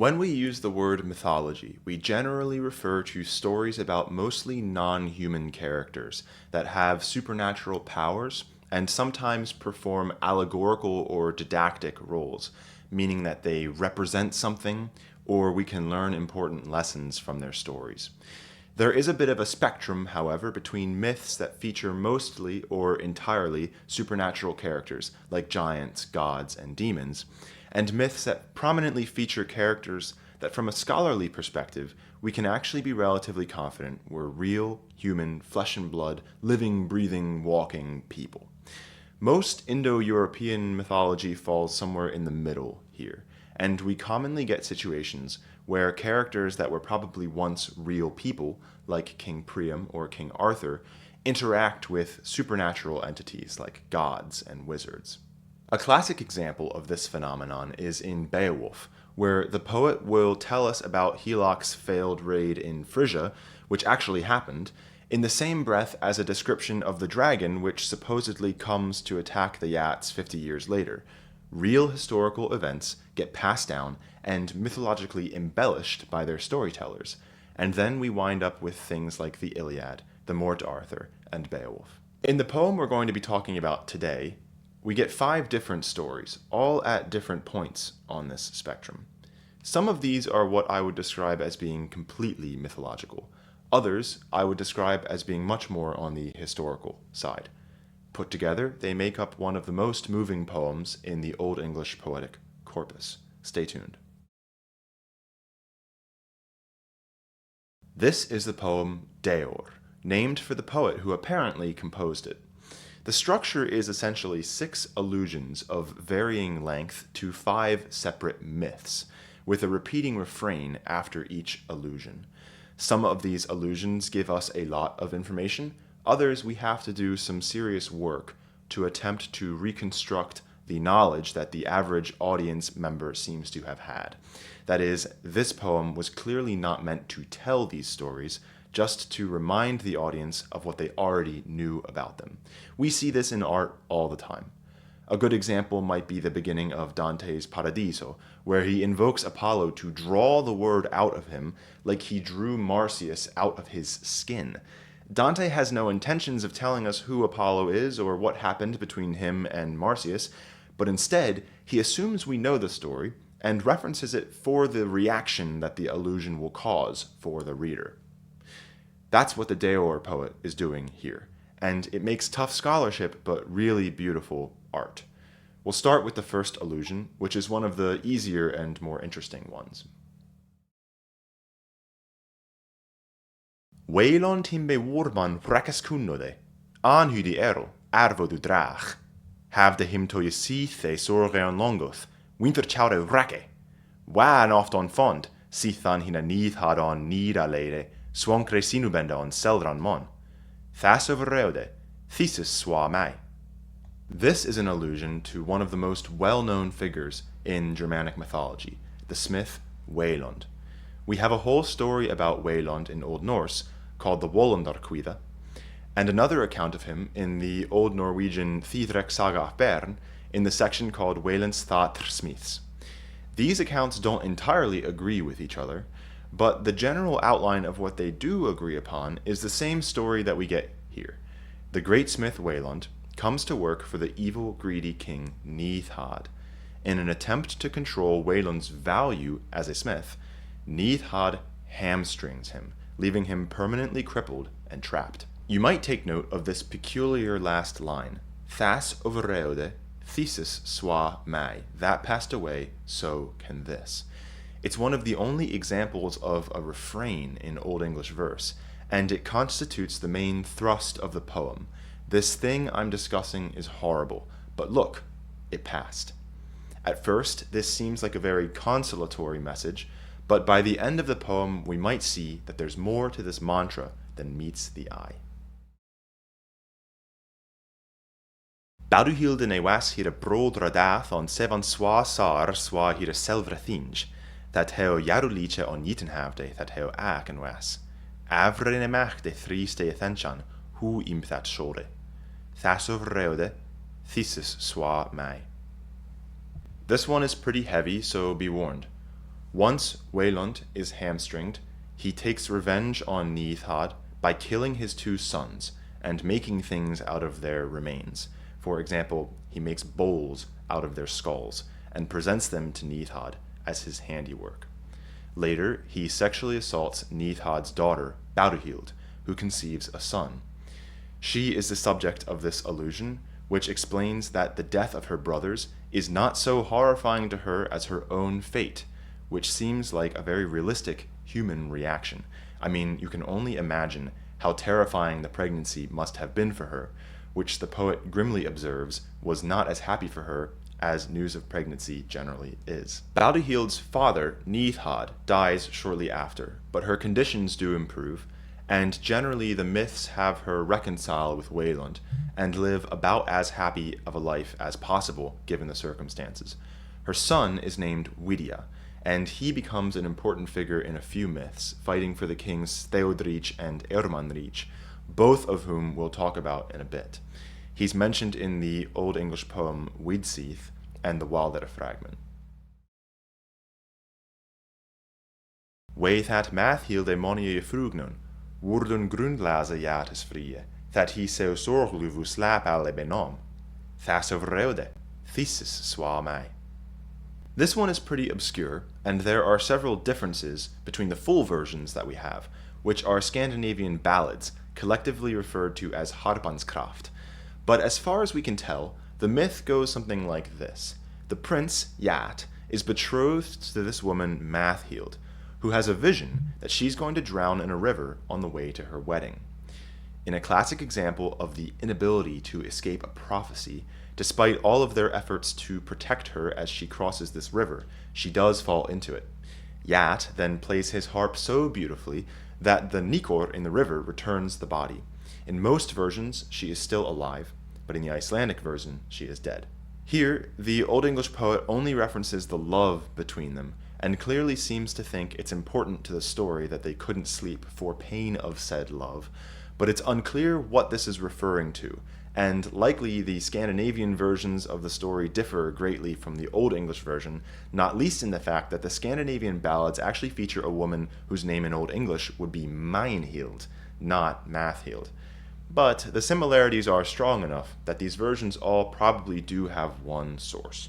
When we use the word mythology, we generally refer to stories about mostly non-human characters that have supernatural powers and sometimes perform allegorical or didactic roles, meaning that they represent something or we can learn important lessons from their stories. There is a bit of a spectrum, however, between myths that feature mostly or entirely supernatural characters, like giants, gods, and demons, and myths that prominently feature characters that, from a scholarly perspective, we can actually be relatively confident were real, human, flesh and blood, living, breathing, walking people. Most Indo-European mythology falls somewhere in the middle here, and we commonly get situations where characters that were probably once real people, like King Priam or King Arthur, interact with supernatural entities like gods and wizards. A classic example of this phenomenon is in Beowulf, where the poet will tell us about Heloc's failed raid in Frisia, which actually happened, in the same breath as a description of the dragon which supposedly comes to attack the Yats 50 years later. Real historical events get passed down and mythologically embellished by their storytellers, and then we wind up with things like the Iliad, the Morte Arthur, and Beowulf. In the poem we're going to be talking about today, we get 5 different stories, all at different points on this spectrum. Some of these are what I would describe as being completely mythological. Others I would describe as being much more on the historical side. Put together, they make up one of the most moving poems in the Old English poetic corpus. Stay tuned. This is the poem Deor, named for the poet who apparently composed it. The structure is essentially 6 allusions of varying length to 5 separate myths, with a repeating refrain after each allusion. Some of these allusions give us a lot of information, others we have to do some serious work to attempt to reconstruct the knowledge that the average audience member seems to have had. That is, this poem was clearly not meant to tell these stories, just to remind the audience of what they already knew about them. We see this in art all the time. A good example might be the beginning of Dante's Paradiso, where he invokes Apollo to draw the word out of him like he drew Marsyas out of his skin. Dante has no intentions of telling us who Apollo is or what happened between him and Marsyas, but instead he assumes we know the story and references it for the reaction that the allusion will cause for the reader. That's what the Deor poet is doing here, and it makes tough scholarship but really beautiful art. We'll start with the first allusion, which is one of the easier and more interesting ones. Wayland himbe warman frakkas kunnode, anhudi ero, arvodu drach. Havde him to je sithe sorgeon longoth, winter chaude vrake. Wan oft on fond, sithan hina nith had on nida lede, swankre sinubenda on seldran mon. Thas overreude, thesis swa mai. This is an allusion to one of the most well-known figures in Germanic mythology, the smith Wayland. We have a whole story about Wayland in Old Norse, called the Wólundarkvíða, and another account of him in the Old Norwegian Theodoric Saga of Bern in the section called Wayland's Smiths. These accounts don't entirely agree with each other, but the general outline of what they do agree upon is the same story that we get here. The great smith Wayland comes to work for the evil, greedy king Nithhad. In an attempt to control Wayland's value as a smith, Nithhad hamstrings him, leaving him permanently crippled and trapped. You might take note of this peculiar last line, Thas overreude, thesis swa mai, that passed away, so can this. It's one of the only examples of a refrain in Old English verse, and it constitutes the main thrust of the poem. This thing I'm discussing is horrible, but look, it passed. At first, this seems like a very consolatory message, but by the end of the poem, we might see that there's more to this mantra than meets the eye. Beaduhild ne was hire brod radath on sevan swa sar swa hire selvrethinj, that heo jaruliche on jitenhavde that heo aken was. Avre ne mach de thrieste ethenchan, hu imp that shore. Thasov reude, thesis swa mai. This one is pretty heavy, so be warned. Once Wayland is hamstringed, he takes revenge on Neithhad by killing his two sons and making things out of their remains. For example, he makes bowls out of their skulls and presents them to Neithhad as his handiwork. Later, he sexually assaults Neithhad's daughter, Beaduhild, who conceives a son. She is the subject of this illusion, which explains that the death of her brothers is not so horrifying to her as her own fate, which seems like a very realistic human reaction. I mean, you can only imagine how terrifying the pregnancy must have been for her, which the poet grimly observes was not as happy for her as news of pregnancy generally is. Beaduhild's father, Neithhad, dies shortly after, but her conditions do improve, and generally the myths have her reconcile with Wayland and live about as happy of a life as possible given the circumstances. Her son is named Widia, and he becomes an important figure in a few myths, fighting for the kings Theodoric and Ermanaric, both of whom we'll talk about in a bit. He's mentioned in the Old English poem Wydseath and the Wayland fragment. Way that Mathilda and Frugnon, worden grundlaze jates frie, that he so sorgluvu slap alle benom, thas of reude, thesis swa mij. This one is pretty obscure, and there are several differences between the full versions that we have, which are Scandinavian ballads, collectively referred to as Harpanskraft. But as far as we can tell, the myth goes something like this. The prince, Jat, is betrothed to this woman, Mathilda, who has a vision that she's going to drown in a river on the way to her wedding. In a classic example of the inability to escape a prophecy, despite all of their efforts to protect her as she crosses this river, she does fall into it. Jat then plays his harp so beautifully that the Nikor in the river returns the body. In most versions, she is still alive, but in the Icelandic version, she is dead. Here, the Old English poet only references the love between them, and clearly seems to think it's important to the story that they couldn't sleep for pain of said love, but it's unclear what this is referring to, and likely the Scandinavian versions of the story differ greatly from the Old English version, not least in the fact that the Scandinavian ballads actually feature a woman whose name in Old English would be Mynhild, not Mathilda. But the similarities are strong enough that these versions all probably do have one source.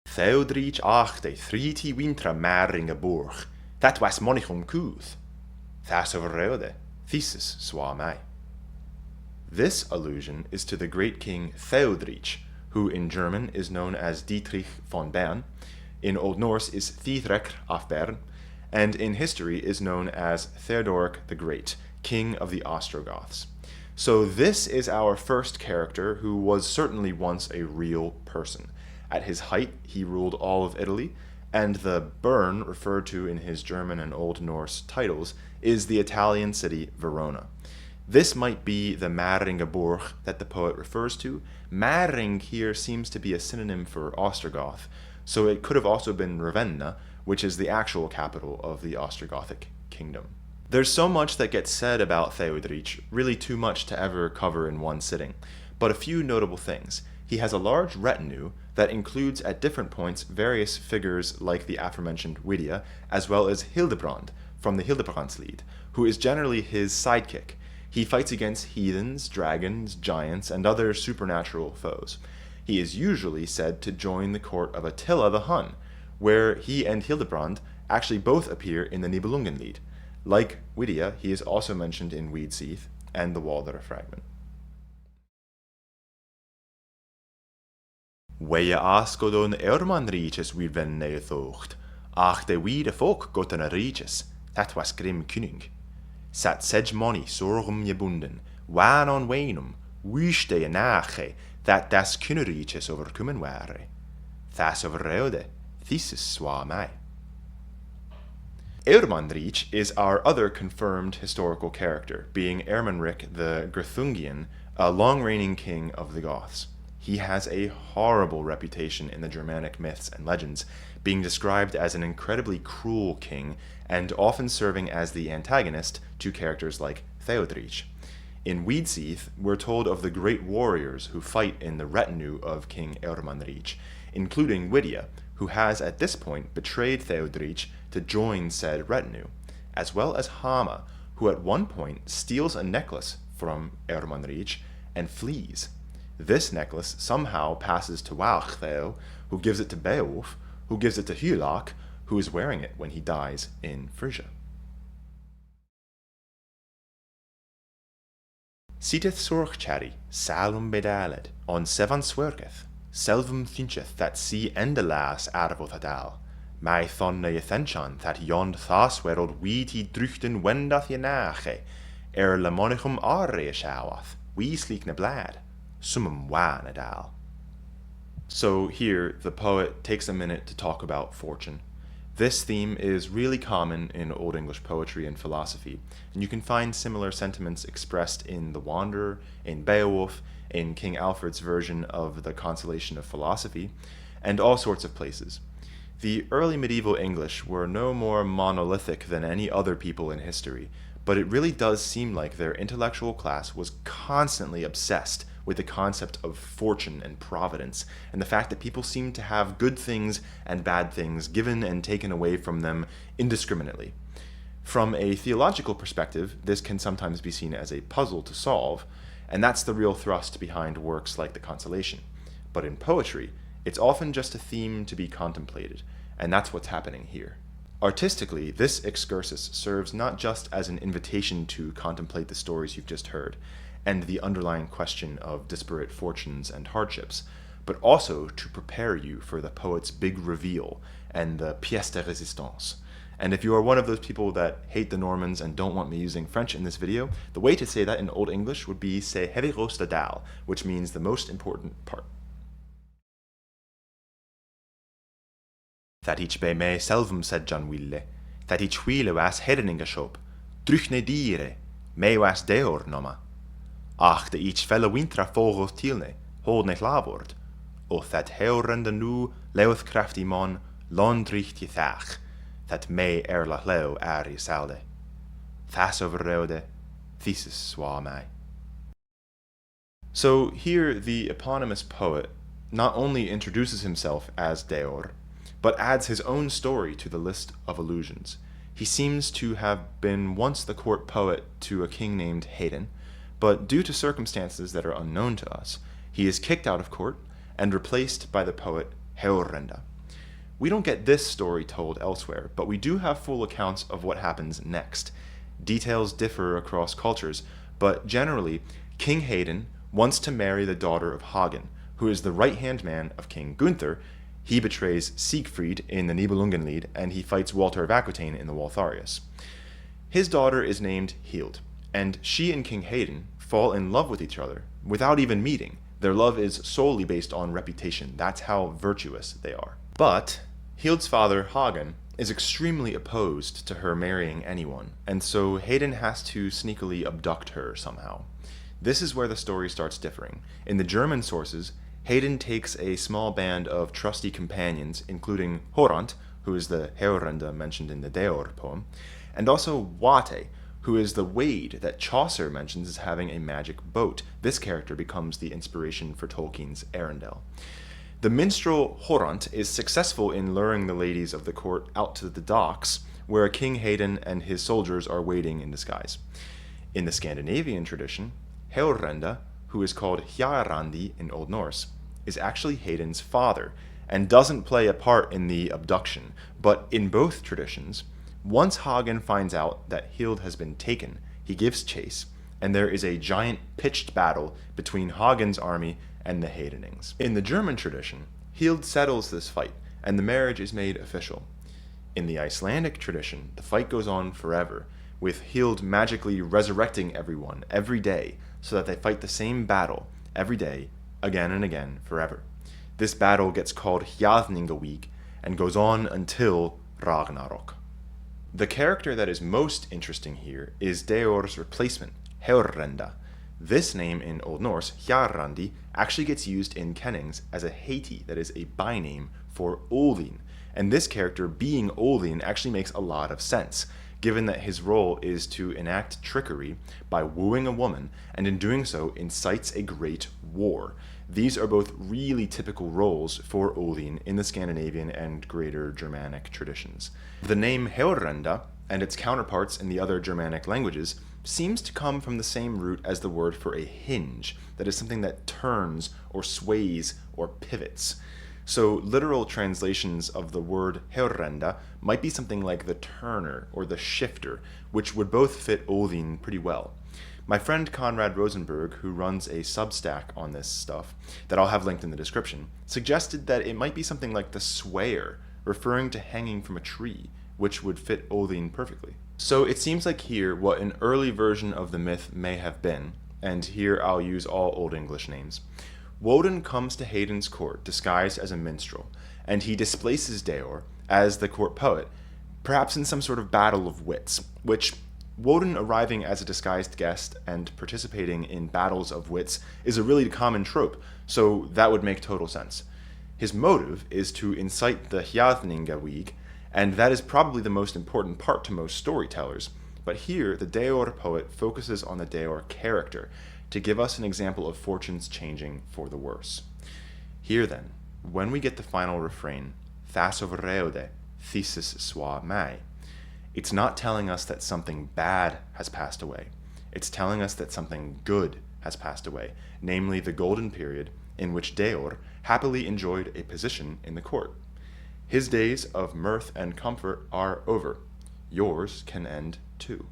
Theodoric achte thriti wintra maringa borg, that was monichum kuth. Thas overrode, thesis swa mij. This allusion is to the great king Theodoric, who in German is known as Dietrich von Bern, in Old Norse is Theodoric af Bern, and in history is known as Theodoric the Great, king of the Ostrogoths. So this is our first character who was certainly once a real person. At his height, he ruled all of Italy, and the Bern referred to in his German and Old Norse titles is the Italian city Verona. This might be the Maringaborg that the poet refers to. Maring here seems to be a synonym for Ostrogoth, so it could have also been Ravenna, which is the actual capital of the Ostrogothic kingdom. There's so much that gets said about Theodoric, really too much to ever cover in one sitting, but a few notable things. He has a large retinue that includes at different points various figures like the aforementioned Widia, as well as Hildebrand from the Hildebrandslied, who is generally his sidekick. He fights against heathens, dragons, giants, and other supernatural foes. He is usually said to join the court of Attila the Hun, where he and Hildebrand actually both appear in the Nibelungenlied. Like Widia, he is also mentioned in Wydseath and the Wayland fragment. Weie askodon Ermanariches wir ven neuthocht, ach de wiede folk gotten a riches, that was grim kuning. Sat sedgemoni sorgum jebunden, wan on wenum, wüste je nache, that das kuneriches overkommen ware. Thas overreude, thesis swa mij. Ermanaric is our other confirmed historical character, being Ermanaric the Greuthungian, a long-reigning king of the Goths. He has a horrible reputation in the Germanic myths and legends, being described as an incredibly cruel king and often serving as the antagonist to characters like Theodoric. In Wydseath, we're told of the great warriors who fight in the retinue of King Ermanaric. including Widia, who has at this point betrayed Theodoric to join said retinue, as well as Hama, who at one point steals a necklace from Ermanaric and flees. This necklace somehow passes to Walchtheo, who gives it to Beowulf, who gives it to Hughlach, who is wearing it when he dies in Frisia. Siteth sorgchari, salum bedaled, on sevan swergeth, selvum thincheth that see endelas arvothadal, mai thonne ythenchan that yond thas wereld weeti druchten wendath yenache, lemonichum arre shawath, we sleekne blad, summum wanadal. So here, the poet takes a minute to talk about fortune. This theme is really common in Old English poetry and philosophy, and you can find similar sentiments expressed in The Wanderer, in Beowulf, in King Alfred's version of the Consolation of Philosophy, and all sorts of places. The early medieval English were no more monolithic than any other people in history, but it really does seem like their intellectual class was constantly obsessed with the concept of fortune and providence, and the fact that people seem to have good things and bad things given and taken away from them indiscriminately. From a theological perspective, this can sometimes be seen as a puzzle to solve, and that's the real thrust behind works like the Consolation. But in poetry, it's often just a theme to be contemplated, and that's what's happening here. Artistically, this excursus serves not just as an invitation to contemplate the stories you've just heard, and the underlying question of disparate fortunes and hardships, but also to prepare you for the poet's big reveal and the pièce de résistance. And if you are one of those people that hate the Normans and don't want me using French in this video, the way to say that in Old English would be "se heviros dal," which means the most important part. That each be me selvum said John Wille, that each wheele was heriningashop, druchne dire, me was Deor noma. Ach, de each felle wintra vogels tielne, hold ne lavord, och that heurende nu leoth crafty mon, londricht je thach, that me erlach leo ari salde. Thas overrode, thesis swa mij. So here the eponymous poet not only introduces himself as Deor, but adds his own story to the list of allusions. He seems to have been once the court poet to a king named Hedin, but due to circumstances that are unknown to us, he is kicked out of court and replaced by the poet Heorrenda. We don't get this story told elsewhere, but we do have full accounts of what happens next. Details differ across cultures, but generally, King Hedin wants to marry the daughter of Hagen, who is the right-hand man of King Gunther. He betrays Siegfried in the Nibelungenlied, and he fights Walter of Aquitaine in the Waltharius. His daughter is named Hild, and she and King Hedin fall in love with each other without even meeting. Their love is solely based on reputation. That's how virtuous they are. But Hild's father, Hagen, is extremely opposed to her marrying anyone, and so Hedin has to sneakily abduct her somehow. This is where the story starts differing. In the German sources, Hedin takes a small band of trusty companions, including Horant, who is the Heorrenda mentioned in the Deor poem, and also Wate, who is the Wade that Chaucer mentions as having a magic boat. This character becomes the inspiration for Tolkien's Arendelle. The minstrel Horant is successful in luring the ladies of the court out to the docks, where King Hedin and his soldiers are waiting in disguise. In the Scandinavian tradition, Heorrenda, who is called Hjarrandi in Old Norse, is actually Hedin's father, and doesn't play a part in the abduction, but in both traditions, once Hagen finds out that Hild has been taken, he gives chase, and there is a giant pitched battle between Hagen's army and the Hedinings. In the German tradition, Hild settles this fight, and the marriage is made official. In the Icelandic tradition, the fight goes on forever, with Hild magically resurrecting everyone every day so that they fight the same battle every day, again and again, forever. This battle gets called Hjarðningavíg and goes on until Ragnarok. The character that is most interesting here is Deor's replacement, Heorrenda. This name in Old Norse, Hjarrandi, actually gets used in kennings as a heiti, that is a byname for Odin. And this character, being Odin, actually makes a lot of sense, given that his role is to enact trickery by wooing a woman, and in doing so incites a great war. These are both really typical roles for Odin in the Scandinavian and Greater Germanic traditions. The name Heorrenda and its counterparts in the other Germanic languages seems to come from the same root as the word for a hinge, that is something that turns or sways or pivots. So literal translations of the word Heorrenda might be something like the turner or the shifter, which would both fit Odin pretty well. My friend Conrad Rosenberg, who runs a Substack on this stuff, that I'll have linked in the description, suggested that it might be something like the swayer, referring to hanging from a tree, which would fit Odin perfectly. So it seems like here what an early version of the myth may have been, and here I'll use all Old English names. Woden comes to Hayden's court disguised as a minstrel, and he displaces Deor as the court poet, perhaps in some sort of battle of wits, which Woden arriving as a disguised guest and participating in battles of wits is a really common trope, so that would make total sense. His motive is to incite the Hjaðningavíg, and that is probably the most important part to most storytellers, but here the Deor poet focuses on the Deor character to give us an example of fortunes changing for the worse. Here then, when we get the final refrain, Thas of Reode, thesis swa mai, it's not telling us that something bad has passed away. It's telling us that something good has passed away, namely the golden period in which Deor happily enjoyed a position in the court. His days of mirth and comfort are over. Yours can end too.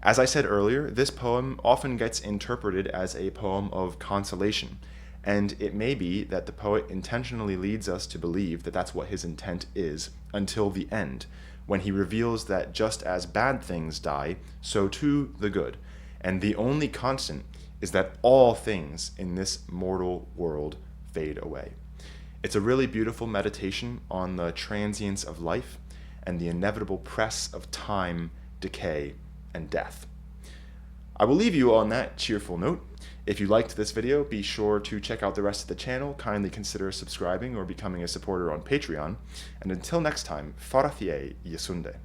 As I said earlier, this poem often gets interpreted as a poem of consolation, and it may be that the poet intentionally leads us to believe that that's what his intent is until the end, when he reveals that just as bad things die, so too the good, and the only constant is that all things in this mortal world fade away. It's a really beautiful meditation on the transience of life and the inevitable press of time, decay, and death. I will leave you on that cheerful note. If you liked this video, be sure to check out the rest of the channel, kindly consider subscribing or becoming a supporter on Patreon, and until next time, Farathie Yesunde.